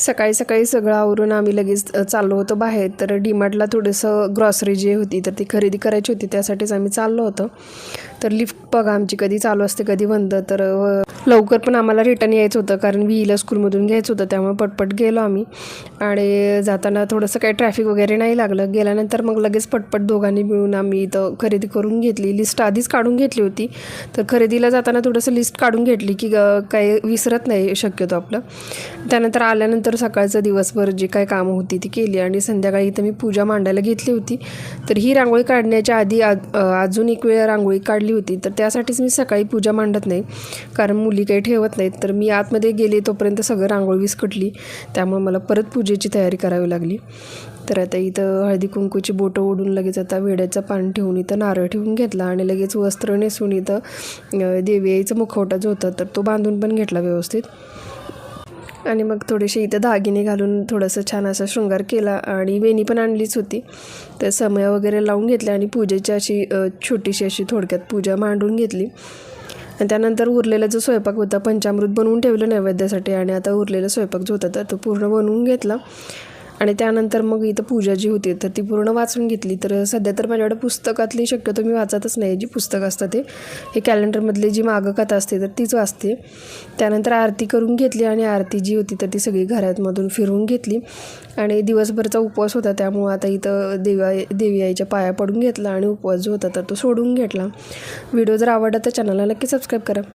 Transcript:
सकाळी सकाळी सगळं आवरून आम्ही लगेच चाललो होतो बाहेर. तर डीमार्टला थोडंसं ग्रॉसरी जी होती तर ती खरेदी करायची होती, त्यासाठीच आम्ही चाललो होतो. तर लिफ्ट बघा आमची कधी चालू असते कधी बंद. तर लवकर पण आम्हाला रिटर्न यायचं होतं कारण व्हीला स्कूलमधून घ्यायचं होतं, त्यामुळे पटपट गेलो आम्ही. आणि जाताना थोडंसं काही ट्रॅफिक वगैरे नाही लागलं. गेल्यानंतर मग लगेच पटपट दोघांनी मिळून आम्ही इथं खरेदी करून घेतली. लिस्ट आधीच काढून घेतली होती, तर खरेदीला जाताना थोडंसं लिस्ट काढून घेतली की काही विसरत नाही शक्यतो आपलं. त्यानंतर आल्यानंतर सकाळचं दिवसभर जी काय कामं होती ती केली आणि संध्याकाळी इथं मी पूजा मांडायला घेतली होती. तर ही रांगोळी काढण्याच्या आधी अजून एक वेळ रांगोळी काढली होती. तर त्यासाठीच मी सकाळी पूजा मांडत नाही, कारण मुली काही ठेवत नाहीत. तर मी आतमध्ये गेले तोपर्यंत सगळं रांगोळी विस्कटली, त्यामुळे मला परत पूजेची तयारी करावी लागली. तर आता इथं हळदी कुंकूची बोटं ओढून लगेच आता वेड्याचं पान ठेवून इथं नारळ ठेवून घेतला आणि लगेच वस्त्र नेसून इथं देवी आईचा मुखवटा जो होता तर तो बांधून पण घेतला व्यवस्थित. आणि मग थोडेसे इथं दागिने घालून थोडंसं छान असा शृंगार केला आणि वेणी पण आणलीच होती. तर समय वगैरे लावून घेतल्या आणि पूजेची अशी छोटीशी अशी थोडक्यात पूजा मांडून घेतली. आणि त्यानंतर उरलेला जो स्वयंपाक होता, पंचामृत बनवून ठेवलं नैवेद्यासाठी आणि आता उरलेला स्वयंपाक जो होता तर तो पूर्ण बनवून घेतला. आणि त्यानंतर मग इथं पूजा जी होती तर ती पूर्ण वाचून घेतली. तर सध्या तर माझ्याकडे पुस्तकातली शक्यतो मी वाचतच नाही, जी पुस्तकं असतात हे कॅलेंडरमधली जी मागं कथा असते तर तीच वाचते. त्यानंतर आरती करून घेतली आणि आरती जी होती तर ती सगळी घरातमधून फिरवून घेतली. आणि दिवसभरचा उपवास होता, त्यामुळं आता इथं देवी आईच्या पाया पडून घेतला आणि उपवास जो होता तर तो सोडून घेतला. व्हिडिओ जर आवडला तर चॅनलला नक्की सबस्क्राईब करा.